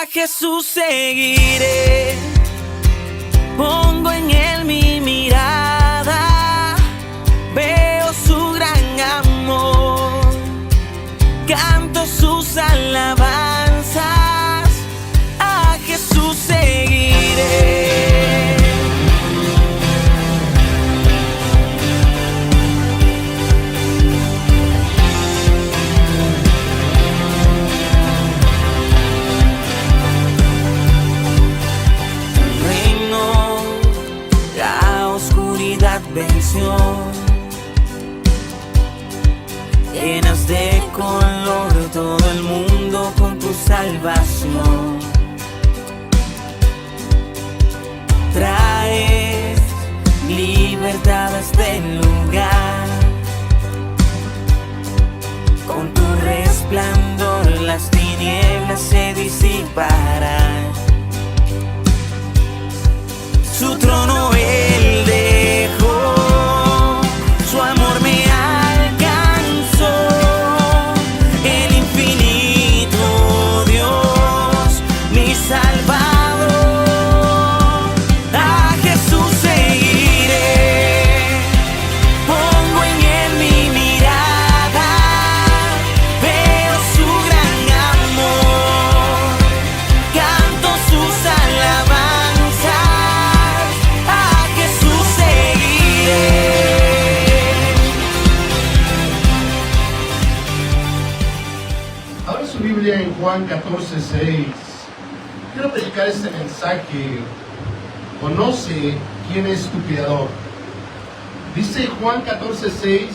A Jesús seguiré, pongo en él mi mirada, veo su gran amor, canto sus alabanzas, a Jesús seguiré. Venció, llenas de color todo el mundo con tu salvación. Traes libertad a este lugar, con tu resplandor las tinieblas se disiparán. Su trono él dejó, su amor me alcanzó, el infinito Dios, mi Salvador. A Jesús seguiré, pongo en él mi mirada, veo su gran amor, canto sus alabanzas. Biblia en Juan 14:6. Quiero predicar este mensaje. Conoce quién es tu Creador. Dice Juan 14:6.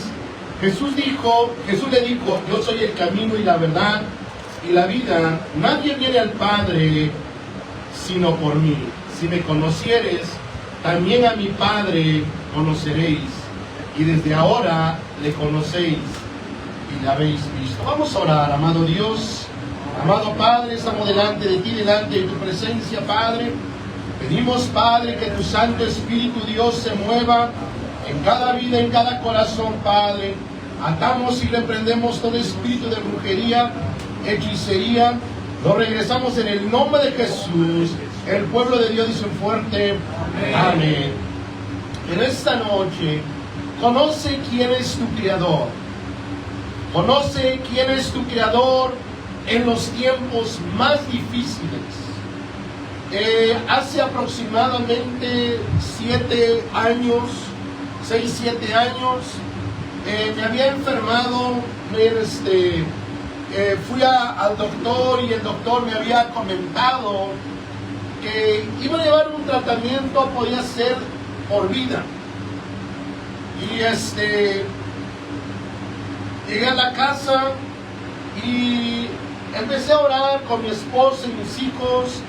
Jesús le dijo, yo soy el camino y la verdad y la vida. Nadie viene al Padre sino por mí. Si me conocieres, también a mi Padre conoceréis. Y desde ahora le conocéis y la habéis visto. Vamos a orar. Amado Dios, amado Padre, estamos delante de ti, delante de tu presencia, Padre. Pedimos, Padre, que tu Santo Espíritu, Dios, se mueva en cada vida, en cada corazón, Padre. Atamos y reprendemos todo espíritu de brujería, hechicería. Lo regresamos en el nombre de Jesús. El pueblo de Dios dice fuerte, amén. En esta noche, conoce quién es tu Creador. Conoce quién es tu Creador en los tiempos más difíciles. Hace aproximadamente 7 años, 6, 7 años, me había enfermado. Fui al doctor y el doctor me había comentado que iba a llevar un tratamiento, podía ser por vida. Y llegué a la casa y empecé a orar con mi esposa y mis hijos.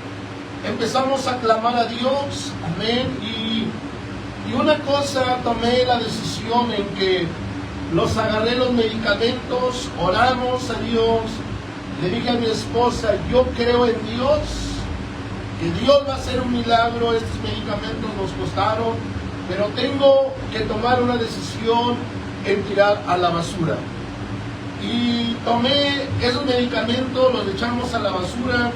Empezamos a clamar a Dios, amén. Y una cosa, tomé la decisión en que los agarré los medicamentos, oramos a Dios. Le dije a mi esposa, yo creo en Dios, que Dios va a hacer un milagro. Estos medicamentos nos costaron, pero tengo que tomar una decisión en tirar a la basura. Y tomé esos medicamentos, los echamos a la basura.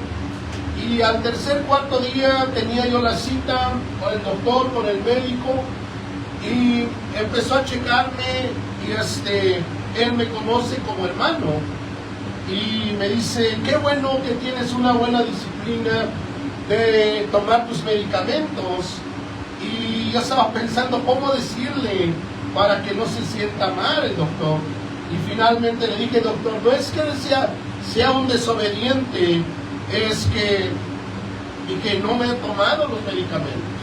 Y al tercer, cuarto día tenía yo la cita con el doctor, con el médico. Y empezó a checarme y él me conoce como hermano. Y me dice, qué bueno que tienes una buena disciplina de tomar tus medicamentos. Y yo estaba pensando cómo decirle para que no se sienta mal el doctor. Y finalmente le dije, doctor, no es que sea un desobediente, es que no me he tomado los medicamentos.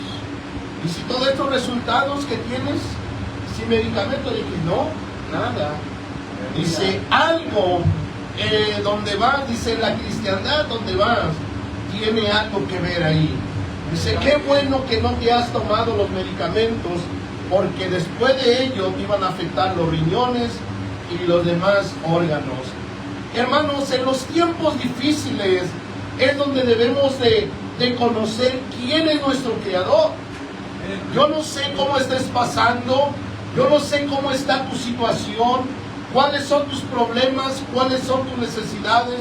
Y si todos estos resultados que tienes sin medicamento, le dije, no, nada. Dice, algo donde vas, dice, la cristiandad donde vas, tiene algo que ver ahí. Dice, qué bueno que no te has tomado los medicamentos, porque después de ello te iban a afectar los riñones y los demás órganos. Hermanos, en los tiempos difíciles es donde debemos de conocer quién es nuestro Creador. Yo no sé cómo estés pasando, yo no sé cómo está tu situación, cuáles son tus problemas, cuáles son tus necesidades,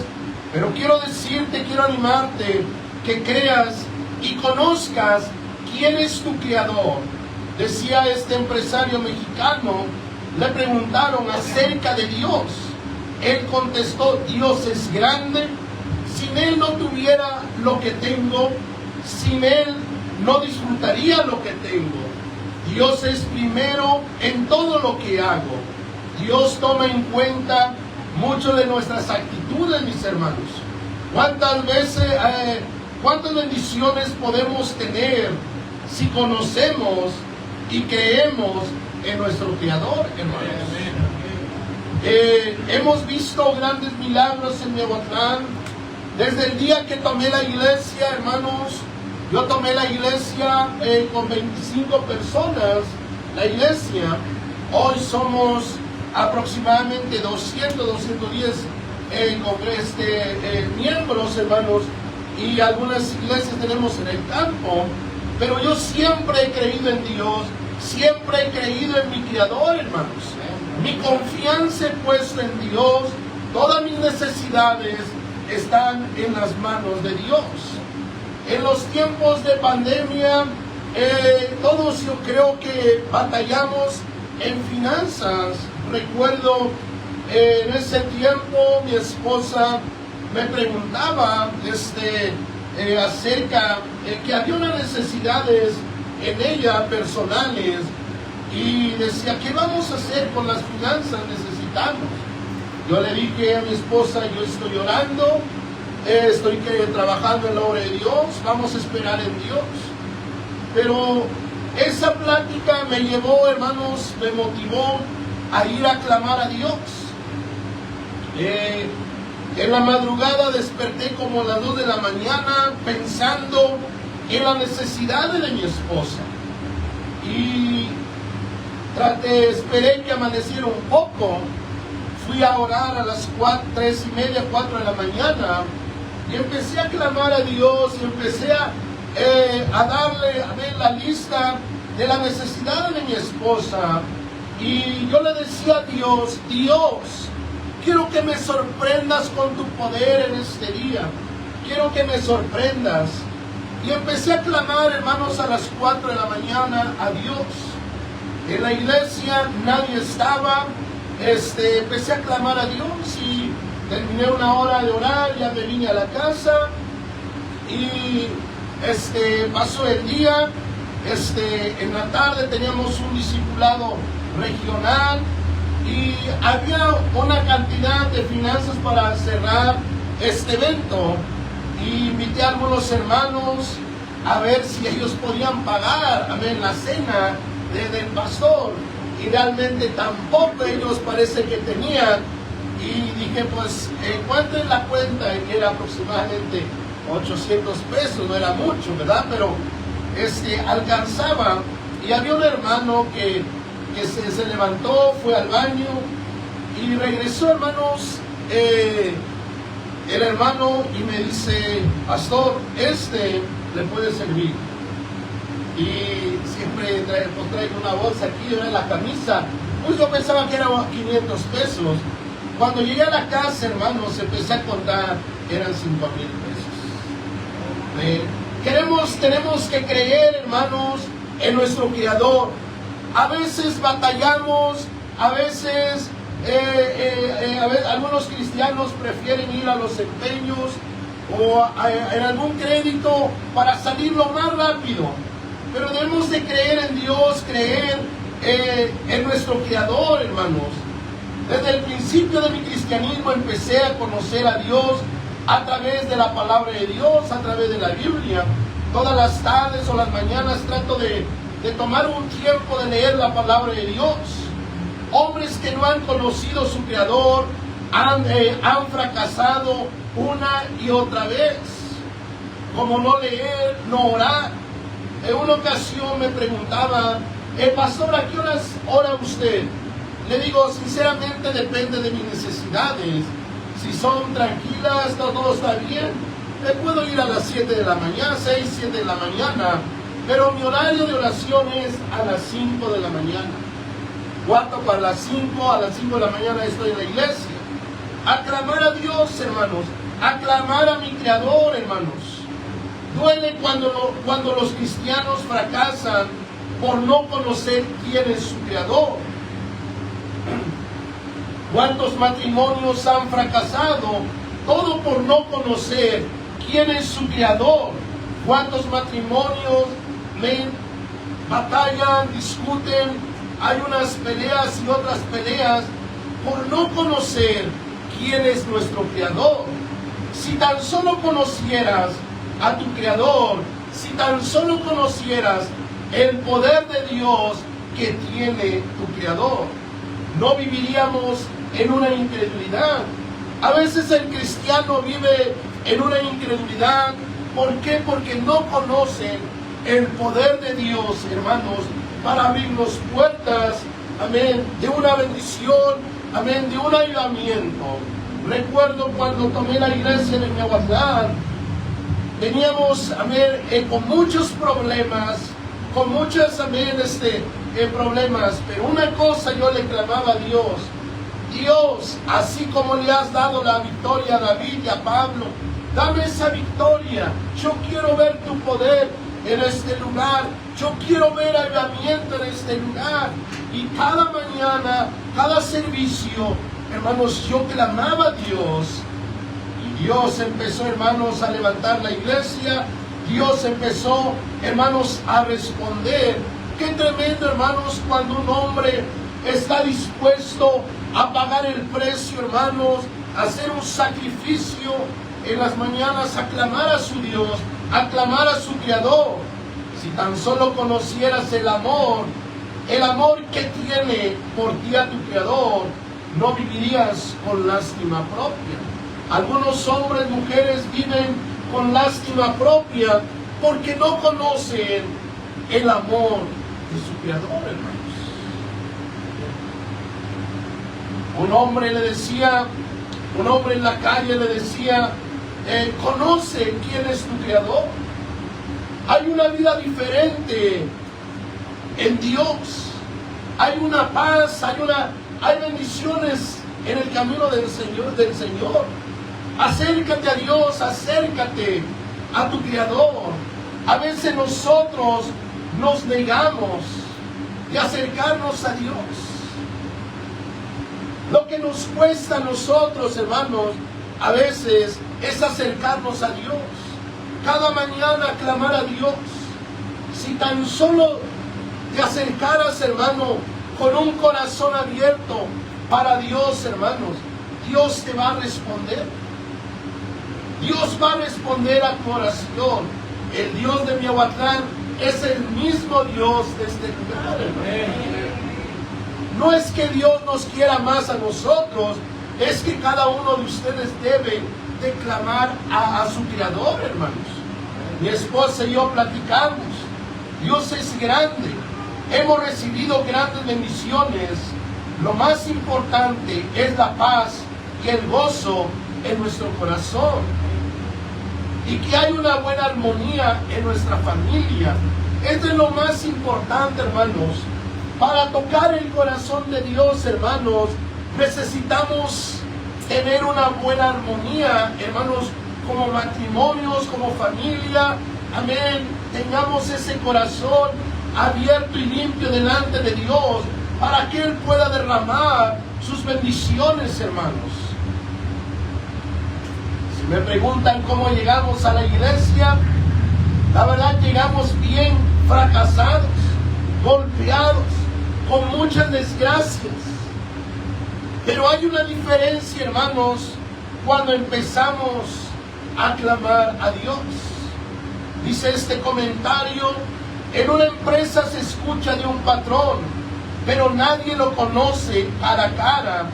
Pero quiero decirte, quiero animarte que creas y conozcas quién es tu Creador. Decía este empresario mexicano, le preguntaron acerca de Dios. Él contestó: Dios es grande. Sin Él no tuviera lo que tengo. Sin Él no disfrutaría lo que tengo. Dios es primero en todo lo que hago. Dios toma en cuenta mucho de nuestras actitudes, mis hermanos. ¿Cuántas veces, cuántas bendiciones podemos tener si conocemos y creemos en nuestro Creador, hermanos? Hemos visto grandes milagros en Miahuatlán. Desde el día que tomé la iglesia, hermanos, yo tomé la iglesia con 25 personas, la iglesia. Hoy somos aproximadamente 200, 210 miembros, hermanos, y algunas iglesias tenemos en el campo. Pero yo siempre he creído en Dios, siempre he creído en mi Creador, hermanos. Mi confianza he puesto en Dios. Todas mis necesidades están en las manos de Dios. En los tiempos de pandemia, todos yo creo que batallamos en finanzas. Recuerdo en ese tiempo mi esposa me preguntaba acerca que había unas necesidades en ella personales, y decía: ¿qué vamos a hacer con las finanzas? Necesitamos. Yo le dije a mi esposa: yo estoy orando, estoy trabajando en la obra de Dios, vamos a esperar en Dios. Pero esa plática me llevó, hermanos, me motivó a ir a clamar a Dios. En la madrugada desperté como a las 2 de la mañana pensando en las necesidades de mi esposa. Y esperé que amaneciera un poco. Fui a orar a las 3:30, 4 de la mañana, y empecé a clamar a Dios, y empecé a darle a ver la lista de la necesidad de mi esposa. Y yo le decía a Dios: Dios, quiero que me sorprendas con tu poder en este día. Quiero que me sorprendas. Y empecé a clamar, hermanos, a las 4 de la mañana a Dios. En la iglesia nadie estaba. Empecé a clamar a Dios y terminé una hora de orar, ya me vine a la casa y pasó el día. En la tarde teníamos un discipulado regional y había una cantidad de finanzas para cerrar este evento, y invité a algunos hermanos a ver si ellos podían pagar la cena del pastor, y realmente tampoco ellos parece que tenían. Y dije: pues ¿cuánto es la cuenta? Que era aproximadamente 800 pesos, no era mucho, ¿verdad? Pero alcanzaba. Y había un hermano que se levantó, fue al baño y regresó, hermanos, el hermano, y me dice: pastor, le puede servir. Y siempre traigo una bolsa aquí en la camisa. Pues yo pensaba que eran 500 pesos. Cuando llegué a la casa, hermanos, empecé a contar, eran 5,000 pesos. Tenemos que creer, hermanos, en nuestro Creador. A veces batallamos, a veces algunos cristianos prefieren ir a los empeños o en algún crédito para salir lo más rápido. Pero debemos de creer en Dios, creer en nuestro Creador, hermanos. Desde el principio de mi cristianismo empecé a conocer a Dios a través de la palabra de Dios, a través de la Biblia. Todas las tardes o las mañanas trato de tomar un tiempo de leer la palabra de Dios. Hombres que no han conocido su Creador han fracasado una y otra vez. Como no leer, no orar. En una ocasión me preguntaba: pastor, ¿a qué horas ora usted? Le digo: sinceramente depende de mis necesidades. Si son tranquilas, todo está bien, me puedo ir a las 7 de la mañana, 6, 7 de la mañana. Pero mi horario de oración es a las 5 de la mañana. Cuarto para las 5, a las 5 de la mañana estoy en la iglesia. A clamar a Dios, hermanos. aclamar a mi Creador, hermanos. Duele cuando los cristianos fracasan por no conocer quién es su Creador. ¿Cuántos matrimonios han fracasado? Todo por no conocer quién es su Creador. ¿Cuántos matrimonios batallan, discuten? Hay unas peleas y otras peleas por no conocer quién es nuestro Creador. Si tan solo conocieras a tu Creador, si tan solo conocieras el poder de Dios que tiene tu Creador, no viviríamos en una incredulidad. A veces el cristiano vive en una incredulidad. ¿Por qué? Porque no conocen el poder de Dios, hermanos, para abrirnos puertas, amén, de una bendición, amén, de un avivamiento. Recuerdo cuando tomé la iglesia de Miahuatlán, teníamos, amén, con muchos problemas, con muchos, amén, problemas, pero una cosa yo le clamaba a Dios: Dios, así como le has dado la victoria a David y a Pablo, dame esa victoria. Yo quiero ver tu poder en este lugar. Yo quiero ver avivamiento en este lugar. Y cada mañana, cada servicio, hermanos, yo clamaba a Dios. Y Dios empezó, hermanos, a levantar la iglesia. Dios empezó, hermanos, a responder. Qué tremendo, hermanos, cuando un hombre está dispuesto a pagar el precio, hermanos, a hacer un sacrificio en las mañanas, a clamar a su Dios, a clamar a su Creador. Si tan solo conocieras el amor que tiene por ti a tu Creador, no vivirías con lástima propia. Algunos hombres, mujeres viven con lástima propia porque no conocen el amor de su Creador, hermanos. Un hombre en la calle le decía, conoce quién es tu Creador. Hay una vida diferente en Dios. Hay una paz, hay bendiciones en el camino del Señor. Acércate a Dios, acércate a tu Creador. A veces nosotros nos negamos de acercarnos a Dios. Lo que nos cuesta a nosotros, hermanos, a veces es acercarnos a Dios. Cada mañana clamar a Dios. Si tan solo te acercaras, hermano, con un corazón abierto para Dios, hermanos, Dios te va a responder. Dios va a responder a tu oración. El Dios de Miahuatlán es el mismo Dios de este lugar, hermano. No es que Dios nos quiera más a nosotros, es que cada uno de ustedes debe de clamar a su Creador, hermanos. Mi esposa y yo platicamos. Dios es grande. Hemos recibido grandes bendiciones. Lo más importante es la paz y el gozo en nuestro corazón. Y que hay una buena armonía en nuestra familia. Esto es lo más importante, hermanos. Para tocar el corazón de Dios, hermanos, necesitamos tener una buena armonía, hermanos, como matrimonios, como familia. Amén. Tengamos ese corazón abierto y limpio delante de Dios para que Él pueda derramar sus bendiciones, hermanos. Si me preguntan cómo llegamos a la iglesia, la verdad llegamos bien fracasados, golpeados, con muchas desgracias. Pero hay una diferencia, hermanos, cuando empezamos a clamar a Dios. Dice este comentario: en una empresa se escucha de un patrón, pero nadie lo conoce cara a cara.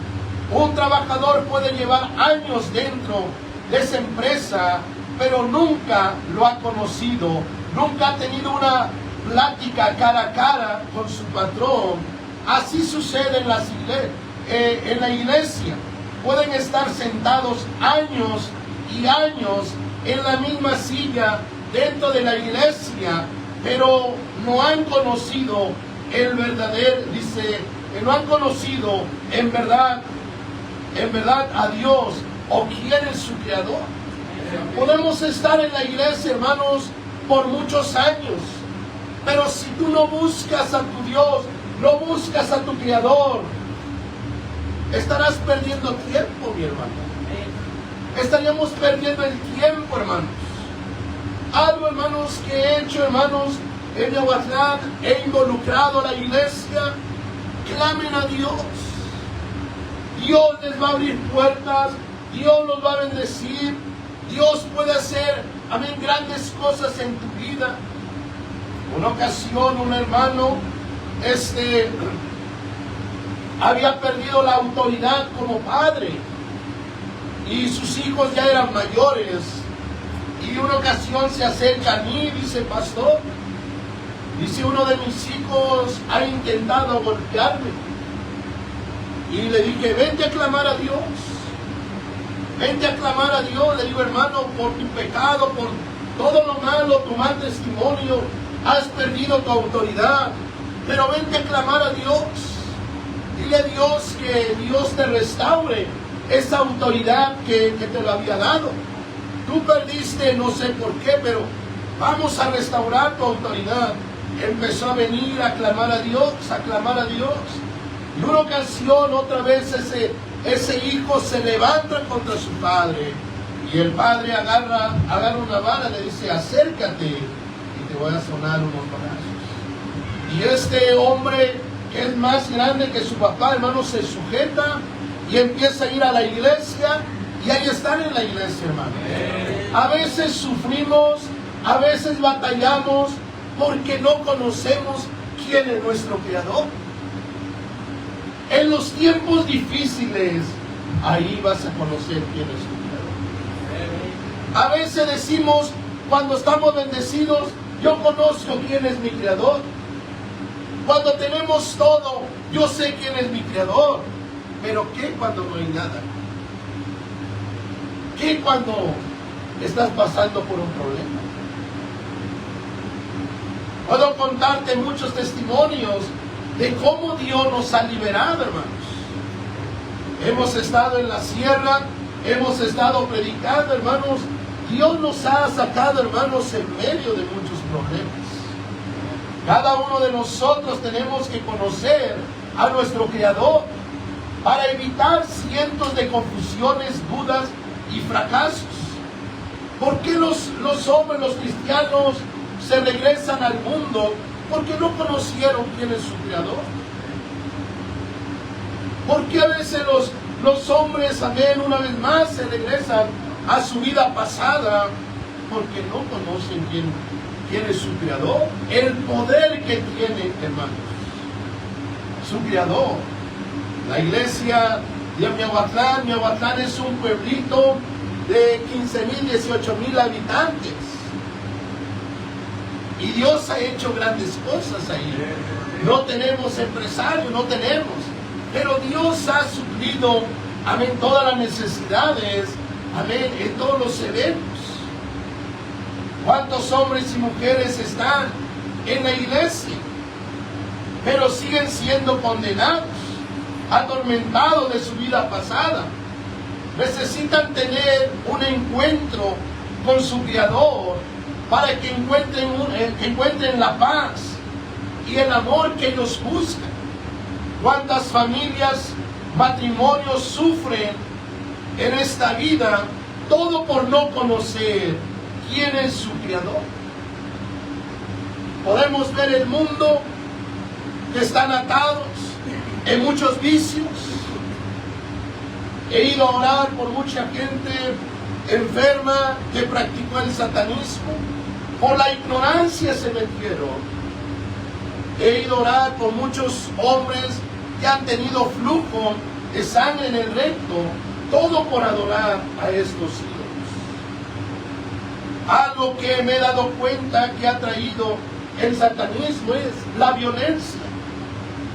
Un trabajador puede llevar años dentro de esa empresa, pero nunca lo ha conocido, nunca ha tenido una plática cara a cara con su patrón. Así sucede en la iglesia. Pueden estar sentados años y años en la misma silla dentro de la iglesia, pero no han conocido el verdadero, no han conocido en verdad a Dios, o quién es su creador. Podemos estar en la iglesia, hermanos, por muchos años, pero si tú no buscas a tu Dios, no buscas a tu creador, estarás perdiendo tiempo, mi hermano. Estaríamos perdiendo el tiempo, hermanos. Algo, hermanos, que he hecho, hermanos, en Yahuatlán, he involucrado a la iglesia. Clamen a Dios. Dios les va a abrir puertas, Dios los va a bendecir, Dios puede hacer, amén, grandes cosas en tu vida. Una ocasión, un hermano, había perdido la autoridad como padre y sus hijos ya eran mayores. Y una ocasión se acerca a mí y dice: pastor, dice, uno de mis hijos ha intentado golpearme. Y le dije: vente a clamar a Dios. Vente a clamar a Dios. Le digo: hermano, por tu pecado, por todo lo malo, tu mal testimonio, has perdido tu autoridad. Pero vente a clamar a Dios. Dile a Dios que Dios te restaure esa autoridad que te lo había dado. Tú perdiste, no sé por qué, pero vamos a restaurar tu autoridad. Empezó a venir a clamar a Dios, a clamar a Dios. Y una ocasión, otra vez, ese hijo se levanta contra su padre. Y el padre agarra una vara, le dice: acércate y te voy a sonar unos balazos. Y este hombre, que es más grande que su papá, hermano, se sujeta y empieza a ir a la iglesia. Y ahí están en la iglesia, hermano. A veces sufrimos, a veces batallamos, porque no conocemos quién es nuestro creador. En los tiempos difíciles, ahí vas a conocer quién es tu creador. A veces decimos, cuando estamos bendecidos, yo conozco quién es mi creador. Cuando tenemos todo, yo sé quién es mi creador. Pero ¿qué cuando no hay nada? ¿Qué cuando estás pasando por un problema? Puedo contarte muchos testimonios de cómo Dios nos ha liberado, hermanos. Hemos estado en la sierra, hemos estado predicando, hermanos. Dios nos ha sacado, hermanos, en medio de muchos problemas. Cada uno de nosotros tenemos que conocer a nuestro Creador para evitar cientos de confusiones, dudas y fracasos. ¿Por qué los hombres, los cristianos, se regresan al mundo? Porque no conocieron quién es su creador. Porque a veces los hombres, amén, una vez más se regresan a su vida pasada, porque no conocen quién es su creador, el poder que tiene, hermanos, su creador. La iglesia de Miahuatlán es un pueblito de 15,000, 18,000 habitantes. Y Dios ha hecho grandes cosas ahí. No tenemos empresarios, no tenemos. Pero Dios ha suplido, amén, todas las necesidades, amén, en todos los eventos. ¿Cuántos hombres y mujeres están en la iglesia? Pero siguen siendo condenados, atormentados de su vida pasada. Necesitan tener un encuentro con su Creador para que encuentren la paz y el amor que ellos buscan. ¿Cuántas familias, matrimonios sufren en esta vida? Todo por no conocer quién es su Creador. Podemos ver el mundo que están atados en muchos vicios. He ido a orar por mucha gente enferma que practicó el satanismo. Por la ignorancia se metieron. He ido a orar por muchos hombres que han tenido flujo de sangre en el recto, todo por adorar a estos ídolos. Algo que me he dado cuenta que ha traído el satanismo es la violencia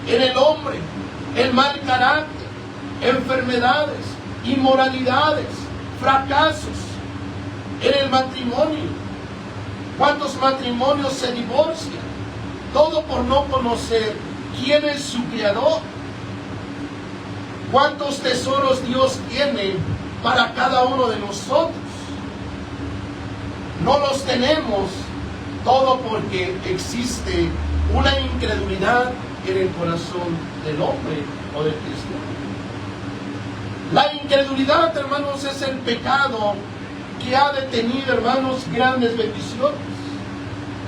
en el hombre, el mal carácter, enfermedades, inmoralidades, fracasos en el matrimonio. ¿Cuántos matrimonios se divorcian? Todo por no conocer quién es su Creador. ¿Cuántos tesoros Dios tiene para cada uno de nosotros. No los tenemos todo porque existe una incredulidad en el corazón del hombre o del cristiano. La incredulidad, hermanos, es el pecado que ha detenido, hermanos, grandes bendiciones.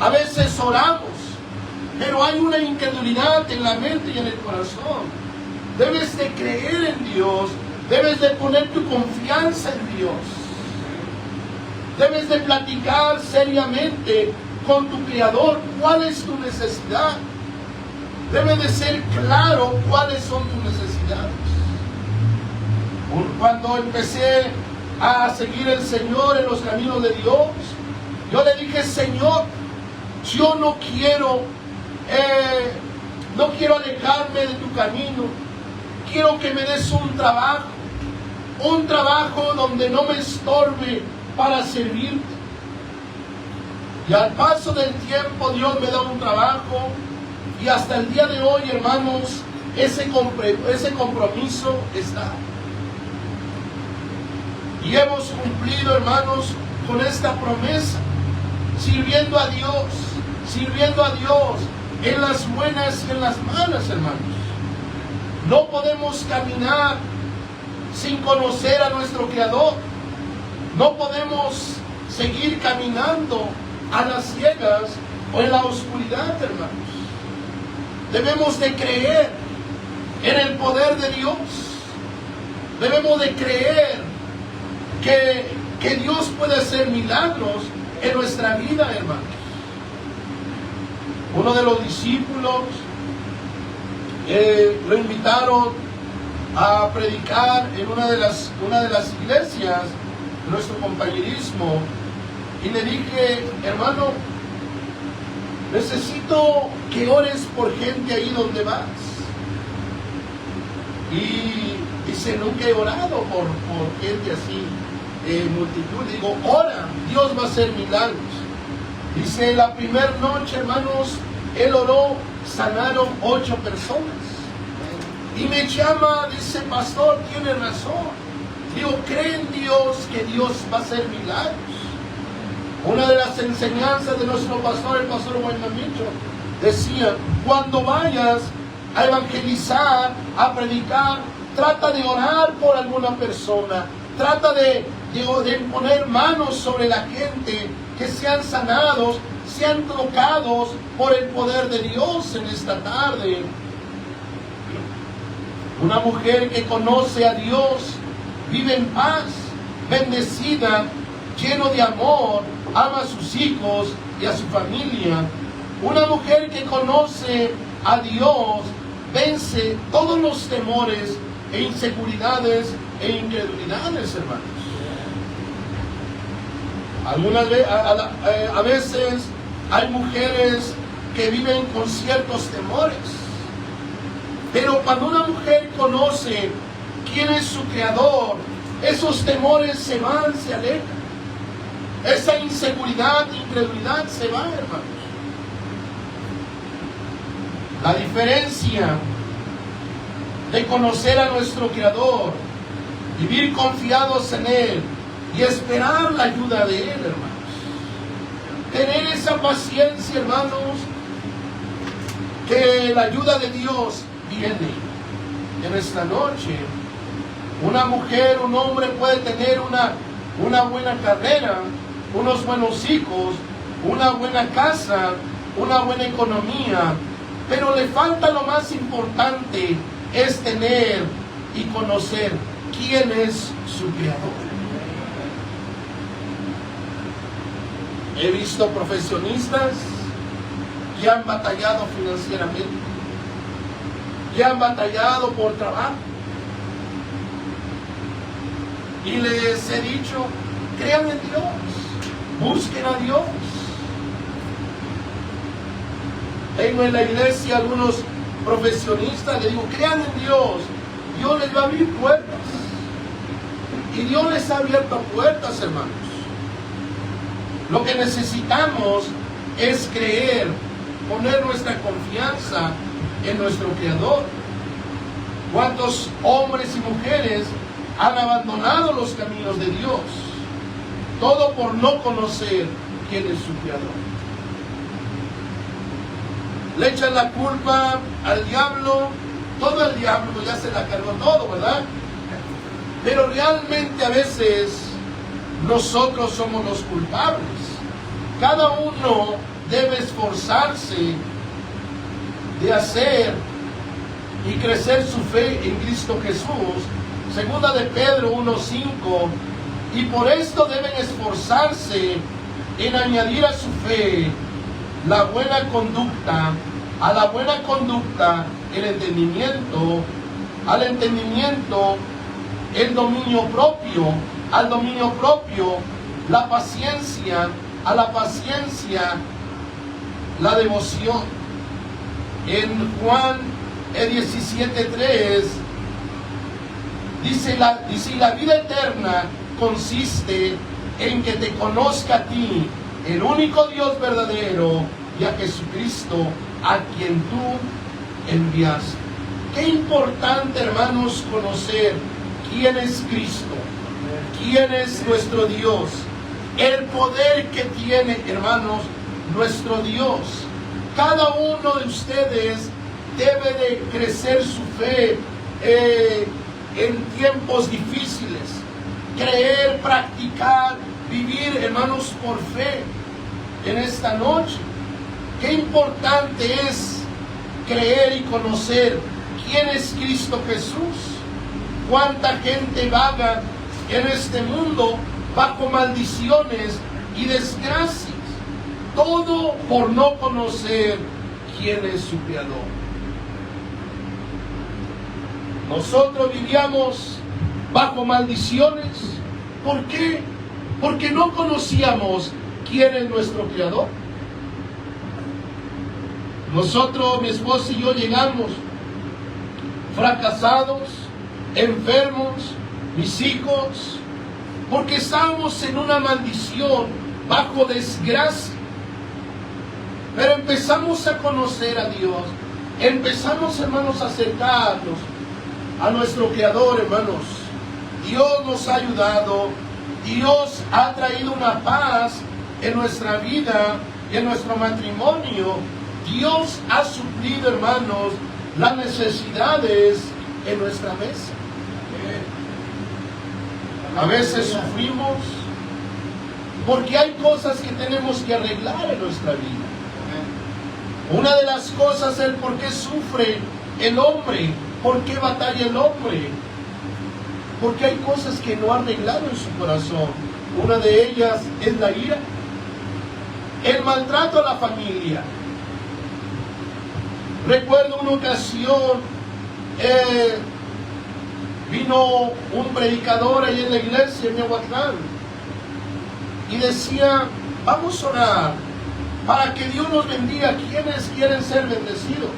A veces oramos, pero hay una incredulidad en la mente y en el corazón. Debes de creer en Dios, debes de poner tu confianza en Dios. Debes de platicar seriamente con tu Creador cuál es tu necesidad. Debe de ser claro cuáles son tus necesidades. Cuando empecé a seguir al Señor en los caminos de Dios, yo le dije: Señor, yo no quiero alejarme de tu camino. Quiero que me des un trabajo donde no me estorbe para servirte. Y al paso del tiempo Dios me da un trabajo, y hasta el día de hoy, hermanos, ese compromiso está. Y hemos cumplido, hermanos, con esta promesa, sirviendo a Dios en las buenas y en las malas, hermanos. No podemos caminar sin conocer a nuestro Creador. No podemos seguir caminando a las ciegas o en la oscuridad, hermanos. Debemos de creer en el poder de Dios. Debemos de creer que Dios puede hacer milagros en nuestra vida, hermanos. Uno de los discípulos lo invitaron a predicar en una de las iglesias, nuestro compañerismo, y le dije: hermano, necesito que ores por gente ahí donde vas. Y dice: nunca he orado por gente así, multitud. Le digo: ora, Dios va a hacer milagros. Dice: la primera noche, hermanos, él oró, sanaron 8 personas. Y me llama, dice: pastor, tiene razón. Digo: cree en Dios, que Dios va a hacer milagros. Una de las enseñanzas de nuestro pastor, el pastor Guaymamicho, decía: cuando vayas a evangelizar, a predicar, trata de orar por alguna persona, trata de poner manos sobre la gente, que sean sanados, sean tocados por el poder de Dios en esta tarde. Una mujer que conoce a Dios vive en paz, bendecida, lleno de amor, ama a sus hijos y a su familia. Una mujer que conoce a Dios vence todos los temores e inseguridades e incredulidades, hermanos. A veces hay mujeres que viven con ciertos temores, pero cuando una mujer conoce quién es su Creador, esos temores se van, se alejan. Esa inseguridad, incredulidad se va, hermanos. La diferencia de conocer a nuestro Creador, vivir confiados en Él y esperar la ayuda de Él, hermanos. Tener esa paciencia, hermanos, que la ayuda de Dios viene. En esta noche, una mujer, un hombre puede tener una buena carrera, unos buenos hijos, una buena casa, una buena economía, pero le falta lo más importante, es tener y conocer quién es su Creador. He visto profesionistas que han batallado financieramente, que han batallado por trabajo, y les he dicho: crean en Dios, busquen a Dios. Tengo en la iglesia algunos profesionistas, les digo: crean en Dios, Dios les va a abrir puertas. Y Dios les ha abierto puertas, hermanos. Lo que necesitamos es creer, poner nuestra confianza en nuestro Creador. ¿Cuántos hombres y mujeres han abandonado los caminos de Dios. Todo por no conocer quién es su Creador. Le echan la culpa al diablo. Todo el diablo ya se la cargó todo, ¿verdad? Pero realmente a veces nosotros somos los culpables. Cada uno debe esforzarse de hacer y crecer su fe en Cristo Jesús. Segunda de Pedro 1:5. Y por esto deben esforzarse en añadir a su fe la buena conducta, a la buena conducta el entendimiento, al entendimiento el dominio propio, al dominio propio la paciencia, a la paciencia la devoción. En Juan 17:3 dice la vida eterna consiste en que te conozca a ti, el único Dios verdadero, y a Jesucristo, a quien tú enviaste. Qué importante, hermanos, conocer quién es Cristo, quién es nuestro Dios, el poder que tiene, hermanos, nuestro Dios. Cada uno de ustedes debe de crecer su fe en tiempos difíciles. Creer, practicar, vivir, hermanos, por fe en esta noche. Qué importante es creer y conocer quién es Cristo Jesús. Cuánta gente vaga en este mundo bajo maldiciones y desgracias. Todo por no conocer quién es su Creador. Nosotros vivíamos bajo maldiciones. ¿Por qué? Porque no conocíamos quién es nuestro Creador. Nosotros, mi esposa y yo, llegamos fracasados, enfermos, mis hijos, porque estábamos en una maldición, bajo desgracia. Pero empezamos a conocer a Dios, empezamos, hermanos, a acercarnos a nuestro Creador, hermanos. Dios nos ha ayudado, Dios ha traído una paz en nuestra vida y en nuestro matrimonio. Dios ha suplido, hermanos, las necesidades en nuestra mesa. A veces sufrimos porque hay cosas que tenemos que arreglar en nuestra vida. Una de las cosas es por qué sufre el hombre, por qué batalla el hombre. Porque hay cosas que no ha arreglado en su corazón. Una de ellas es la ira, el maltrato a la familia. Recuerdo una ocasión, vino un predicador ahí en la iglesia en Miahuatlán y decía: vamos a orar para que Dios nos bendiga. ¿Quiénes quieren ser bendecidos?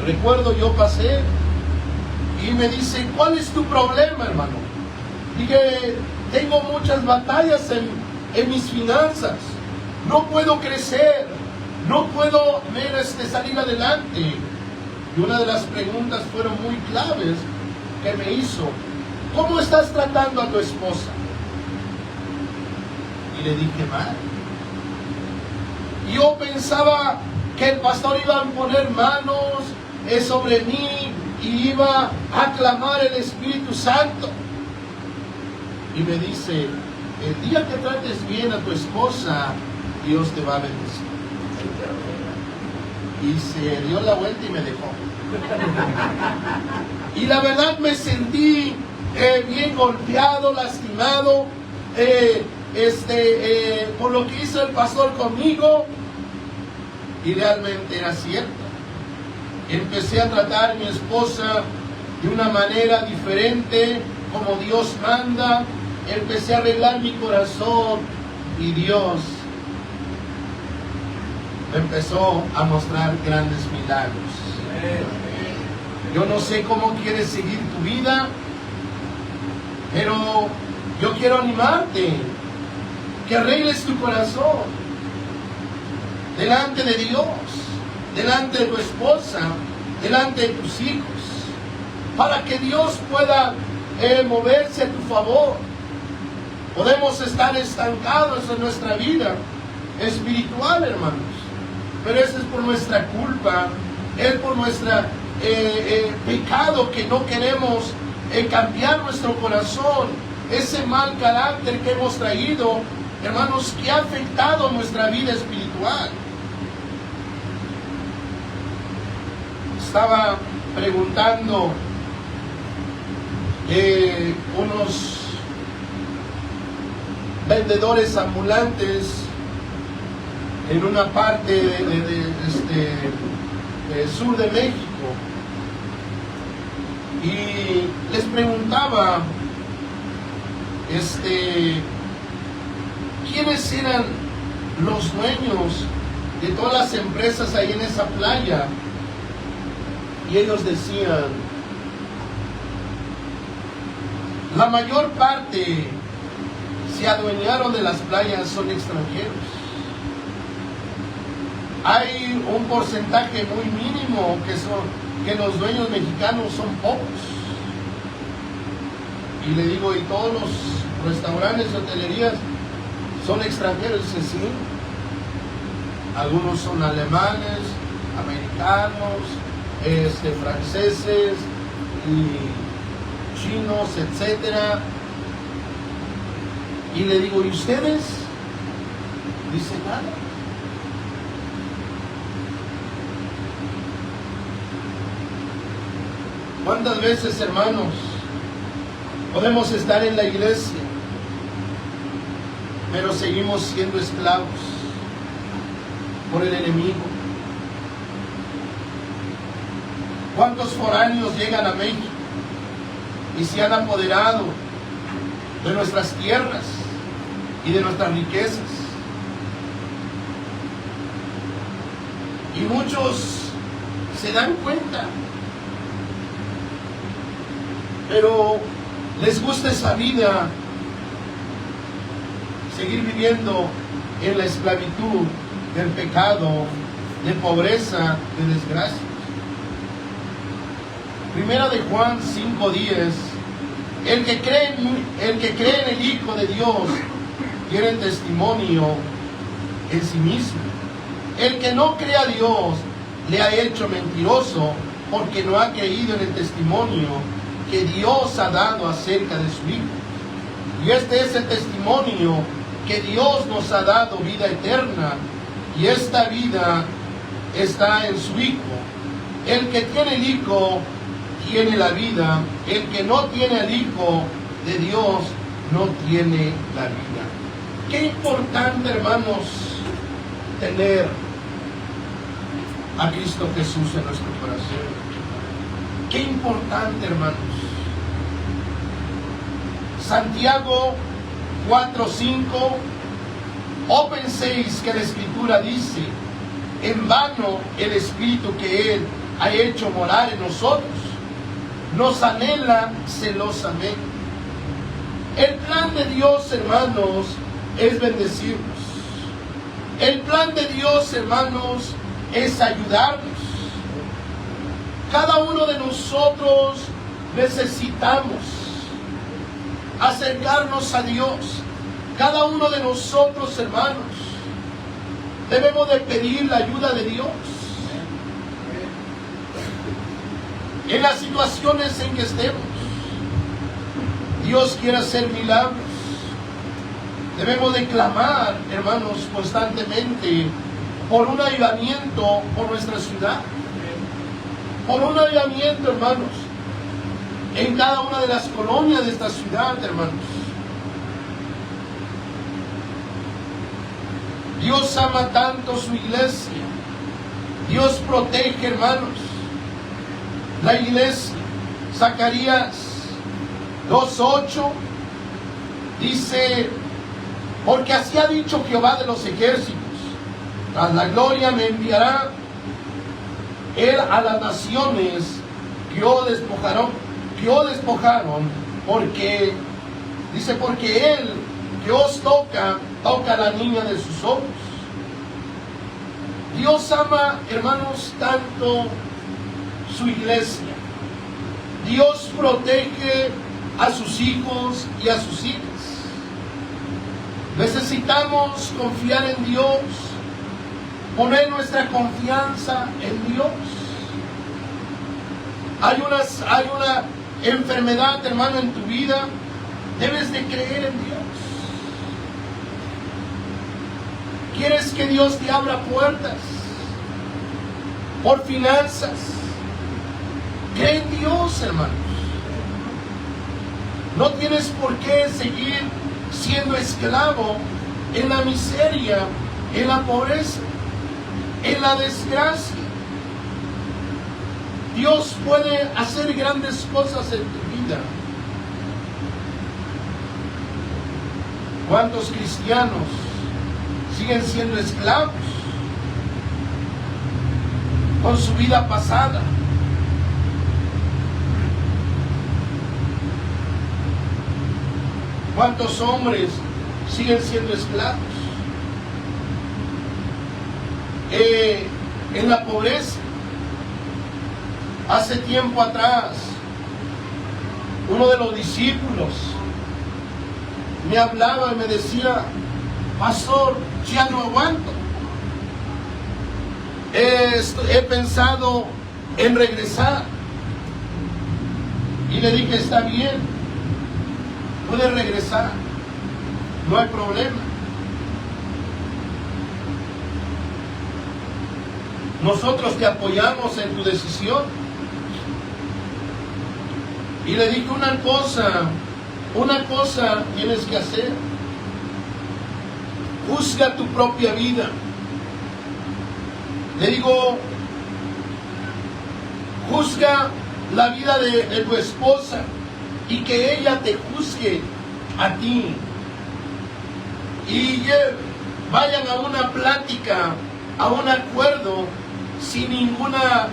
Recuerdo, yo pasé y me dice: ¿cuál es tu problema, hermano? Dije: tengo muchas batallas en mis finanzas, no puedo crecer, no puedo salir adelante. Y una de las preguntas fueron muy claves que me hizo: ¿cómo estás tratando a tu esposa? Y le dije: mal. Yo pensaba que el pastor iba a poner manos sobre mí y iba a clamar el Espíritu Santo. Y me dice: el día que trates bien a tu esposa, Dios te va a bendecir. Y se dio la vuelta y me dejó. Y la verdad me sentí bien golpeado, lastimado, por lo que hizo el pastor conmigo. Y realmente era cierto. Empecé a tratar a mi esposa de una manera diferente, como Dios manda. Empecé a arreglar mi corazón y Dios empezó a mostrar grandes milagros. Yo no sé cómo quieres seguir tu vida, pero yo quiero animarte que arregles tu corazón delante de Dios, delante de tu esposa, delante de tus hijos, para que Dios pueda moverse a tu favor. Podemos estar estancados en nuestra vida espiritual, hermanos, pero eso es por nuestra culpa, es por nuestro pecado que no queremos cambiar nuestro corazón, ese mal carácter que hemos traído, hermanos, que ha afectado nuestra vida espiritual. Estaba preguntando unos vendedores ambulantes en una parte de sur de México, y les preguntaba quiénes eran los dueños de todas las empresas ahí en esa playa, y ellos decían: la mayor parte se adueñaron de las playas son extranjeros. Hay un porcentaje muy mínimo que los dueños mexicanos son pocos. Y le digo, ¿y todos los restaurantes y hotelerías son extranjeros? Dice, sí. Algunos son alemanes, americanos, franceses y chinos, etcétera. Y le digo, ¿y ustedes? Dice, nada. ¿Cuántas veces, hermanos, podemos estar en la iglesia, pero seguimos siendo esclavos por el enemigo? ¿Cuántos foráneos llegan a México y se han apoderado de nuestras tierras y de nuestras riquezas? Y muchos se dan cuenta, pero les gusta esa vida, seguir viviendo en la esclavitud del pecado, de pobreza, de desgracia. Primera de Juan 5:10: el que cree en el Hijo de Dios tiene testimonio en sí mismo. El que no cree a Dios le ha hecho mentiroso, porque no ha creído en el testimonio que Dios ha dado acerca de su Hijo. Y este es el testimonio, que Dios nos ha dado vida eterna, y esta vida está en su Hijo. El que tiene el Hijo tiene la vida. El que no tiene al Hijo de Dios no tiene la vida. Qué importante, hermanos, tener a Cristo Jesús en nuestro corazón. Qué importante, hermanos. Santiago 4:5: ¿O penséis que la Escritura dice, en vano el Espíritu que Él ha hecho morar en nosotros nos anhela celosamente? El plan de Dios, hermanos, es bendecirnos. El plan de Dios, hermanos, es ayudarnos. Cada uno de nosotros necesitamos acercarnos a Dios. Cada uno de nosotros, hermanos, debemos de pedir la ayuda de Dios en las situaciones en que estemos. Dios quiere hacer milagros. Debemos de clamar, hermanos, constantemente por un avivamiento por nuestra ciudad, por un avivamiento, hermanos, en cada una de las colonias de esta ciudad, hermanos. Dios ama tanto su iglesia. Dios protege, hermanos, la iglesia. Zacarías 2:8 dice: porque así ha dicho Jehová de los ejércitos, tras la gloria me enviará Él a las naciones que os despojaron, porque, dice, porque Él que os toca a la niña de sus ojos. Dios ama, hermanos, tanto su iglesia. Dios protege a sus hijos y a sus hijas. Necesitamos confiar en Dios, poner nuestra confianza en Dios. Hay una enfermedad, hermano, en tu vida. Debes de creer en Dios. ¿Quieres que Dios te abra puertas por finanzas? Cree en Dios, hermanos. No tienes por qué seguir siendo esclavo en la miseria, en la pobreza, en la desgracia. Dios puede hacer grandes cosas en tu vida. ¿Cuántos cristianos siguen siendo esclavos con su vida pasada? ¿Cuántos hombres siguen siendo esclavos en la pobreza? Hace tiempo atrás, uno de los discípulos me hablaba y me decía: pastor, ya no aguanto. He pensado en regresar. Y le dije: está bien, puedes regresar, no hay problema. Nosotros te apoyamos en tu decisión. Y le dije: una cosa tienes que hacer. Juzga tu propia vida. Le digo: juzga la vida de tu esposa y que ella te juzgue a ti. Y vayan a una plática, a un acuerdo, sin ninguna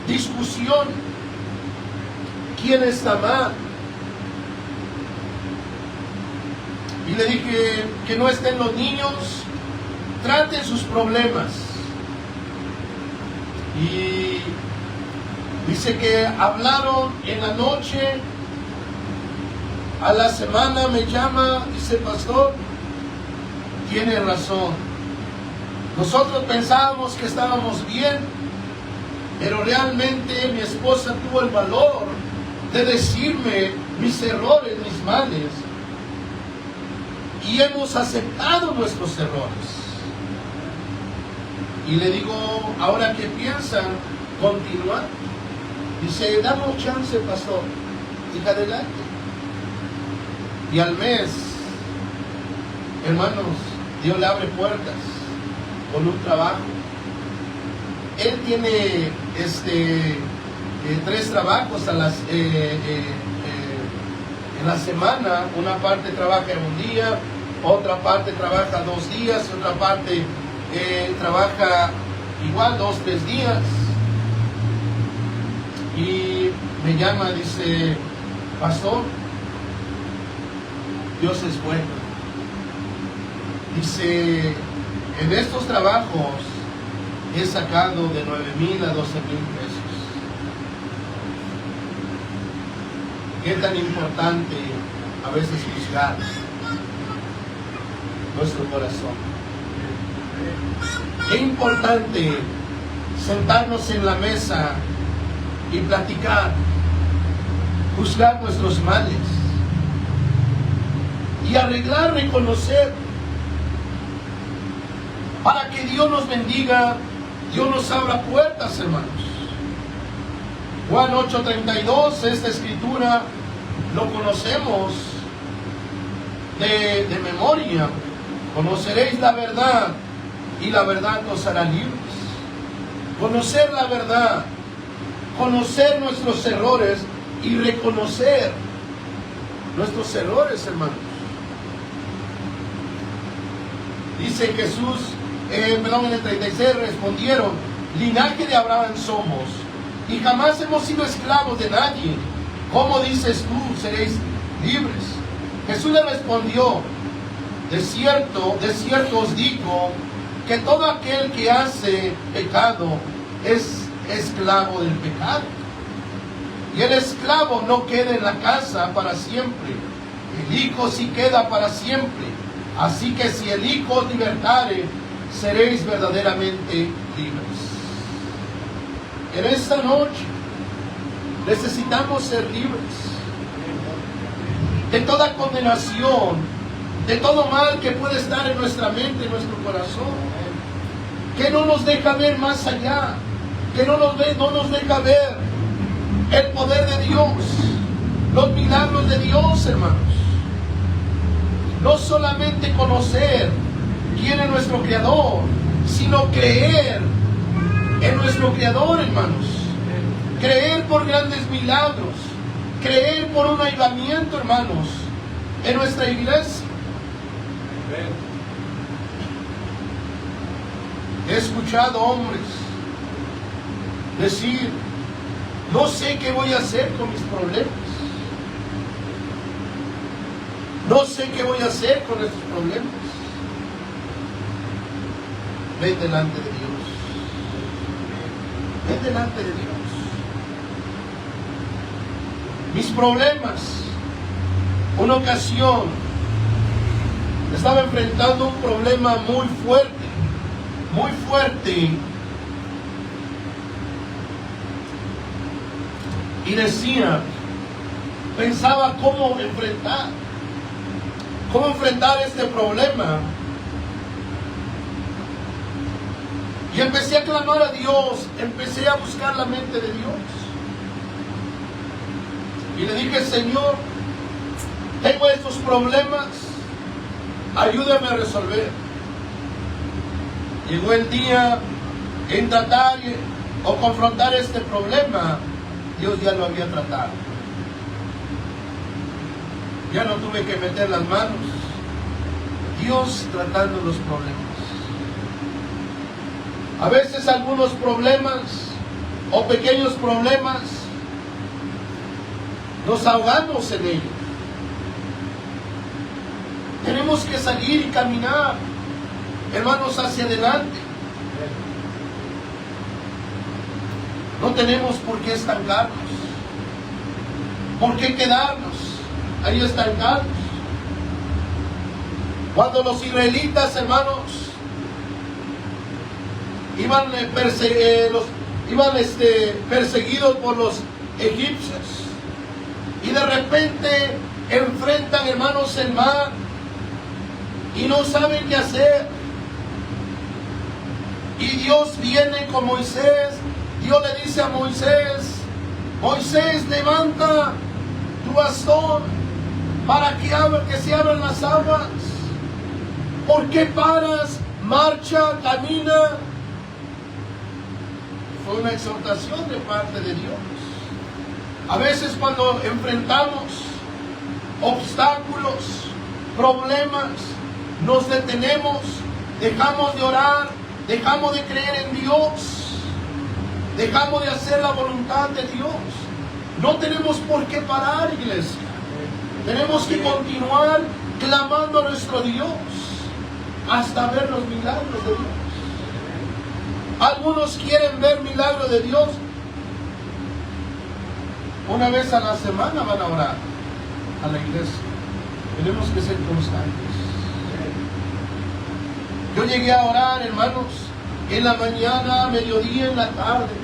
discusión. ¿Quién está mal? Y le dije que no estén los niños, traten sus problemas. Y dice que hablaron en la noche. A la semana me llama, dice: pastor, tiene razón. Nosotros pensábamos que estábamos bien, pero realmente mi esposa tuvo el valor de decirme mis errores, mis males. Y hemos aceptado nuestros errores. Y le digo: ¿ahora qué piensan? ¿Continuar? Dice: damos chance, pastor. Dije: adelante. Y al mes, hermanos, Dios le abre puertas con un trabajo. Él tiene 3 trabajos en la semana. Una parte trabaja un día, otra parte trabaja 2 días, otra parte trabaja igual 2, 3 días. Y me llama, dice: pastor, Dios es bueno. Dice: en estos trabajos he sacado de 9,000 a 12,000 pesos. Qué tan importante a veces juzgar nuestro corazón. Qué importante sentarnos en la mesa y platicar, juzgar nuestros males y arreglar, reconocer, para que Dios nos bendiga, Dios nos abra puertas, hermanos. Juan 8:32, esta escritura lo conocemos de memoria. Conoceréis la verdad y la verdad nos hará libres. Conocer la verdad, conocer nuestros errores y reconocer nuestros errores, hermanos. Dice Jesús, en el 36, respondieron: linaje de Abraham somos, y jamás hemos sido esclavos de nadie. ¿Cómo dices tú, seréis libres? Jesús le respondió: de cierto os digo, que todo aquel que hace pecado es esclavo del pecado. Y el esclavo no queda en la casa para siempre, el Hijo sí queda para siempre. Así que si el Hijo os libertare, seréis verdaderamente libres. En esta noche necesitamos ser libres de toda condenación, de todo mal que puede estar en nuestra mente, en nuestro corazón, que no nos deja ver más allá, que no nos deja ver el poder de Dios, los milagros de Dios, hermanos. No solamente conocer quién es nuestro Creador, sino creer en nuestro Creador, hermanos. Creer por grandes milagros, creer por un avivamiento, hermanos, en nuestra iglesia. He escuchado hombres decir: no sé qué voy a hacer con mis problemas. No sé qué voy a hacer con estos problemas. Ven delante de Dios. Ven delante de Dios. Mis problemas. Una ocasión estaba enfrentando un problema muy fuerte. Muy fuerte. Y decía, pensaba cómo enfrentar este problema. Y empecé a clamar a Dios, empecé a buscar la mente de Dios. Y le dije: Señor, tengo estos problemas, ayúdame a resolver. Llegó el día en tratar o confrontar este problema. Dios ya lo había tratado. Ya no tuve que meter las manos. Dios tratando los problemas. A veces algunos problemas o pequeños problemas nos ahogamos en ellos. Tenemos que salir y caminar, hermanos, hacia adelante. No tenemos por qué estancarnos. ¿Por qué quedarnos ahí estancados? Cuando los israelitas, hermanos, iban perseguidos por los egipcios, y de repente enfrentan, hermanos, el mar y no saben qué hacer. Y Dios viene con Moisés. Dios le dice a Moisés: Moisés, levanta tu bastón para que se abran las aguas. ¿Por qué paras? Marcha, camina. Fue una exhortación de parte de Dios. A veces cuando enfrentamos obstáculos, problemas, nos detenemos, dejamos de orar, dejamos de creer en Dios, dejamos de hacer la voluntad de Dios. No tenemos por qué parar, iglesia. Tenemos que continuar clamando a nuestro Dios hasta ver los milagros de Dios. Algunos quieren ver milagros de Dios. Una vez a la semana van a orar a la iglesia. Tenemos que ser constantes. Yo llegué a orar, hermanos, en la mañana, a mediodía, en la tarde.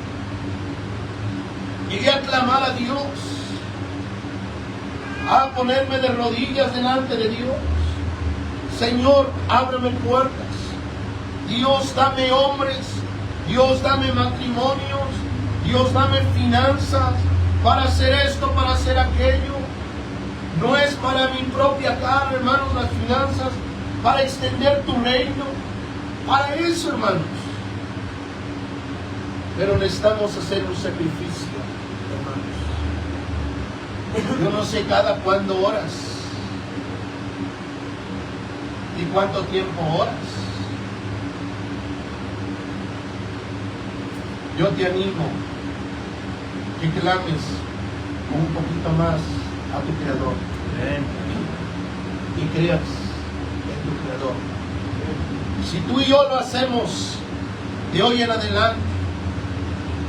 Llegué a clamar a Dios, a ponerme de rodillas delante de Dios. Señor, ábreme puertas. Dios, dame hombres. Dios, dame matrimonios. Dios, dame finanzas para hacer esto, para hacer aquello. No es para mi propia carne, hermanos, las finanzas, para extender tu reino. Para eso, hermanos. Pero necesitamos hacer un sacrificio, hermanos. Yo no sé cada cuándo oras y cuánto tiempo oras. Yo te animo que clames un poquito más a tu Creador. Y creas en tu Creador. Si tú y yo lo hacemos de hoy en adelante,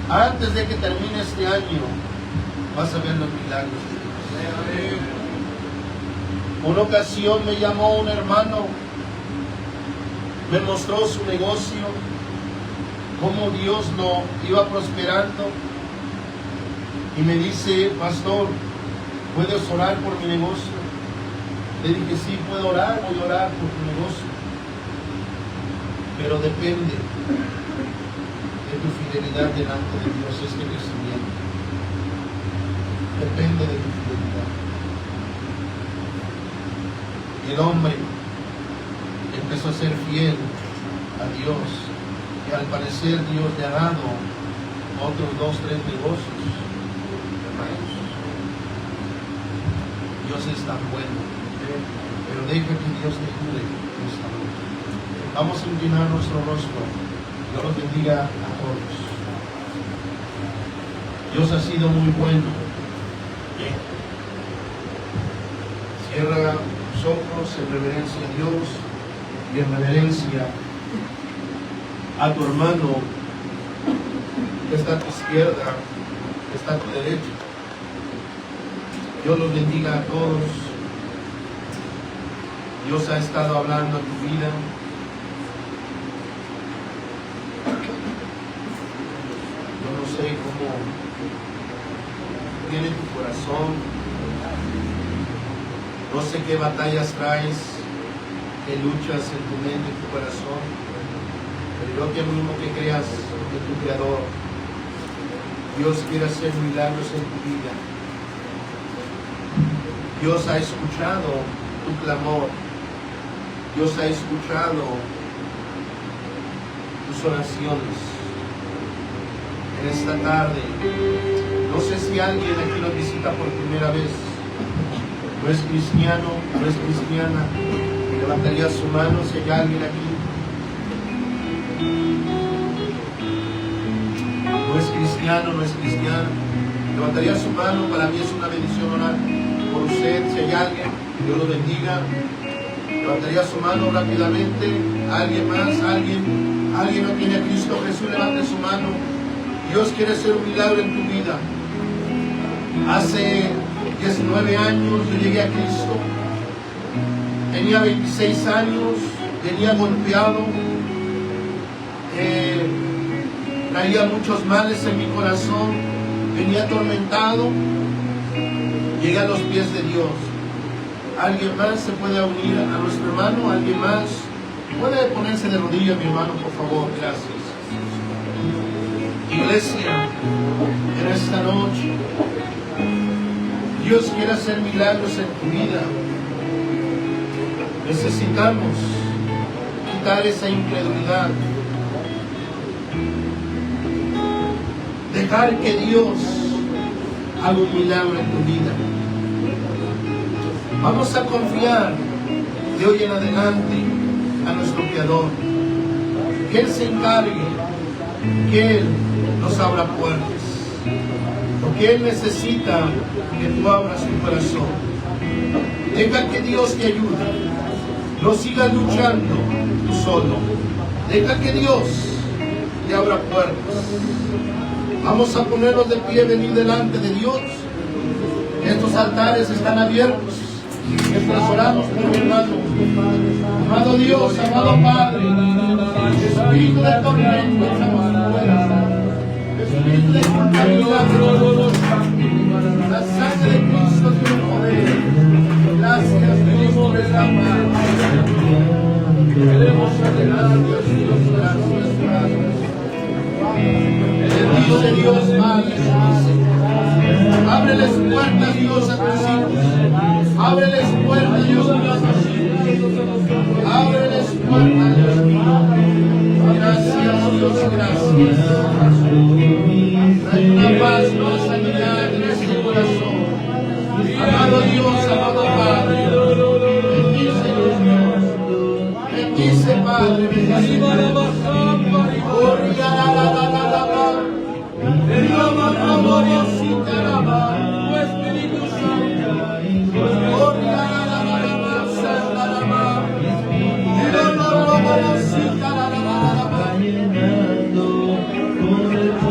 antes de que termine este año, vas a ver los milagros de Dios. Una ocasión me llamó un hermano, me mostró su negocio, cómo Dios lo iba prosperando, y me dice: pastor, ¿puedes orar por mi negocio? Le dije: sí, puedo orar, voy a orar por tu negocio, pero depende de tu fidelidad delante de Dios este crecimiento. Depende de tu fidelidad. Y el hombre empezó a ser fiel a Dios, y al parecer Dios le ha dado otros 2, 3 negocios. Hermanos, Dios es tan bueno, pero deja que Dios te ayude en esta noche. Vamos a inclinar nuestro rostro. Dios los bendiga a todos. Dios ha sido muy bueno. Cierra tus ojos en reverencia a Dios y en reverencia a tu hermano que está a tu izquierda, que está a tu derecha. Dios los bendiga a todos. Dios ha estado hablando a tu vida. Yo no sé cómo tiene tu corazón. No sé qué batallas traes, qué luchas en tu mente y tu corazón. Pero yo te animo que creas en tu Creador. Dios quiere hacer milagros en tu vida. Dios ha escuchado tu clamor. Dios ha escuchado tus oraciones. En esta tarde, no sé si alguien aquí nos visita por primera vez, no es cristiano, no es cristiana, levantaría su mano si hay alguien aquí. No es cristiano, no es cristiana, levantaría su mano. Para mí es una bendición orar por usted. Si hay alguien, Dios lo bendiga. Levantaría su mano rápidamente. ¿Alguien más? ¿Alguien no tiene a Cristo Jesús? Levante su mano. Dios quiere hacer un milagro en tu vida. Hace 19 años yo llegué a Cristo. Tenía 26 años. Venía golpeado. Traía muchos males en mi corazón. Venía atormentado. Llegué a los pies de Dios. ¿Alguien más se puede unir a nuestro hermano? ¿Alguien más? ¿Puede ponerse de rodillas, mi hermano, por favor? Gracias. Iglesia, en esta noche, Dios quiere hacer milagros en tu vida. Necesitamos quitar esa incredulidad. Dejar que Dios haga un milagro en tu vida. Vamos a confiar de hoy en adelante a nuestro Creador. Que Él se encargue, que Él nos abra puertas. Porque Él necesita que tú abras tu corazón. Deja que Dios te ayude. No sigas luchando tú solo. Deja que Dios te abra puertas. Vamos a ponernos de pie, venir delante de Dios. Estos altares están abiertos. Mientras oramos por mi hermano. Amado Dios, amado Padre, Espíritu de tormento, echamos fuera. Espíritu de culpabilidad, la sangre de Cristo tiene poder. Gracias, Dios, por esta paz. Queremos adorar, Dios, gracias. Bendice Dios, Padre. Ábreles puertas, Dios, a tus hijos. Ábreles puertas, Dios mío, a tus hijos. Ábreles puertas, Dios mío. Gracias, Dios, gracias. Hay una paz más allá en este corazón. Amado Dios, amado Padre. Bendice, Dios mío. Bendice, Padre. Bendice.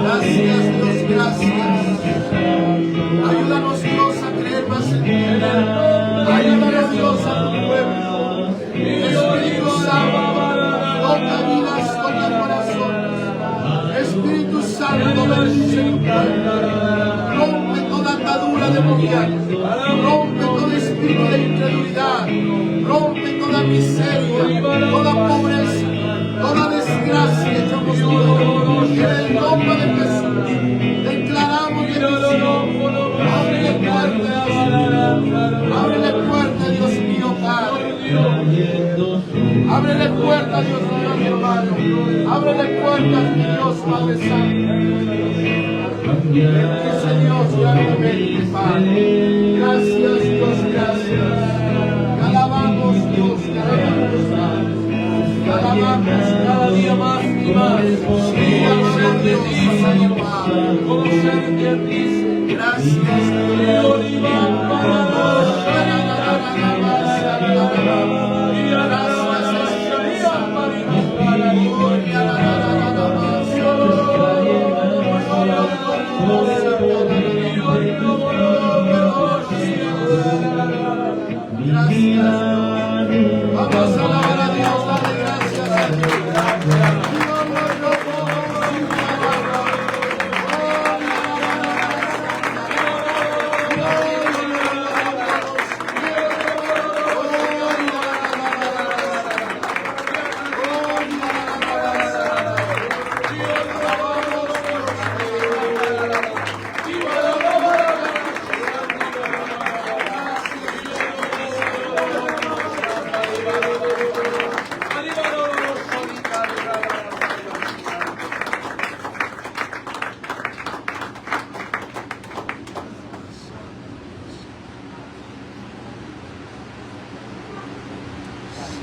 Gracias, Dios, gracias. miseria. Rompe todo espíritu de incredulidad. Rompe toda miseria, toda pobreza, toda desgracia. Echamos fuera. En el nombre de Jesús declaramos bendición. Ábrele puerta, ábrele puerta, Dios mío, Padre. Ábrele puerta, Dios mío, mi hermano. Ábrele puerta, Dios, Padre Santo. Bendice Dios, grandemente, Padre. Gracias, Dios, gracias. Te alabamos, Dios, te alabamos, Padre. Te alabamos cada día más y más. Conocer de ti, Señor, Padre. Conocer de ti, gracias, Dios. Vamos a alabar a Dios, dale gracias a Dios.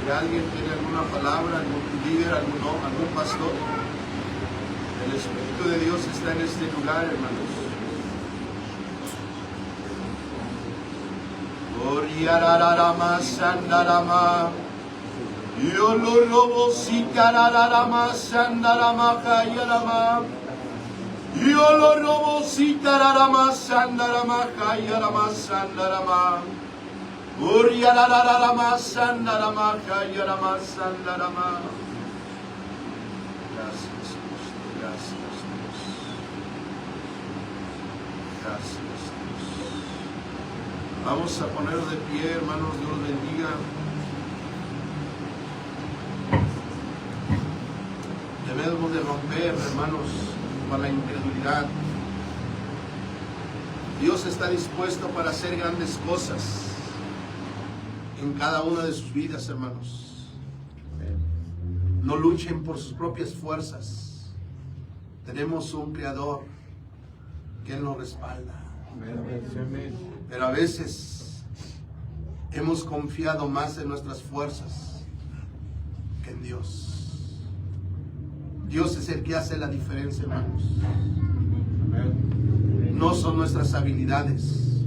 Si alguien tiene alguna palabra, algún líder, algún pastor, el Espíritu de Dios está en este lugar, hermanos. Oriararama sandarama, yolorobo sitararama sandarama kayarama, yolorobo sitararama sandarama kayarama sandarama. Uriarararama sandarama kayarama sandarama. Gracias, Dios. Gracias, Dios. Gracias, Dios. Vamos a ponernos de pie, hermanos. Dios los bendiga. Debemos de romper, hermanos, con la incredulidad. Dios está dispuesto para hacer grandes cosas en cada una de sus vidas, hermanos. No luchen por sus propias fuerzas. Tenemos un Creador que Él nos respalda. Pero a veces hemos confiado más en nuestras fuerzas que en Dios. Dios es el que hace la diferencia, hermanos. No son nuestras habilidades,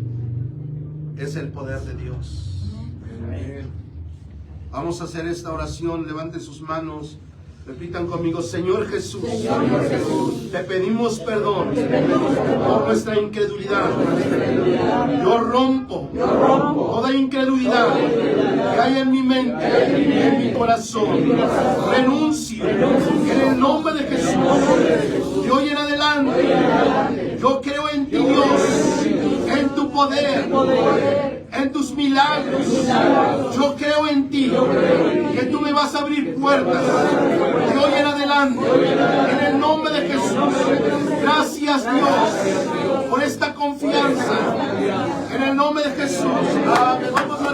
es el poder de Dios. Vamos a hacer esta oración. Levanten sus manos, repitan conmigo: Señor Jesús, te pedimos perdón por nuestra incredulidad. Yo rompo toda incredulidad que hay en mi mente, en mi corazón. Renuncio en el nombre de Jesús. De hoy en adelante yo creo en ti, Dios, en tu poder, en tus milagros. Yo creo en ti, que tú me vas a abrir puertas de hoy en adelante, en el nombre de Jesús. Gracias, Dios, por esta confianza, en el nombre de Jesús. Amén. Vamos a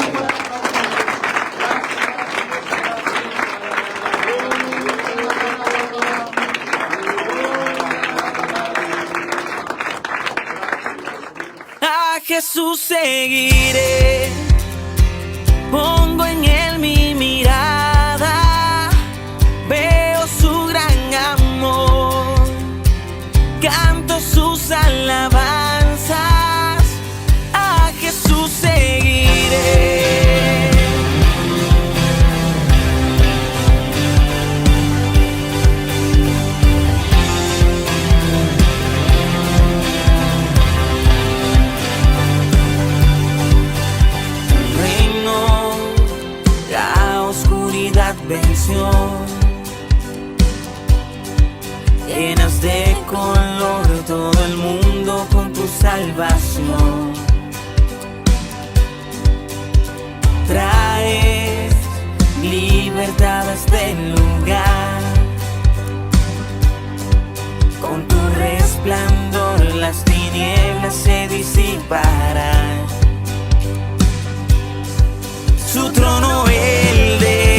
Jesús seguiré, pongo en Él mi mirada, veo su gran amor, canto sus alabanzas, a Jesús seguiré. Venció, llenas de color todo el mundo con tu salvación. libertad a este lugar. Con tu resplandor las tinieblas se disiparán. Su trono el de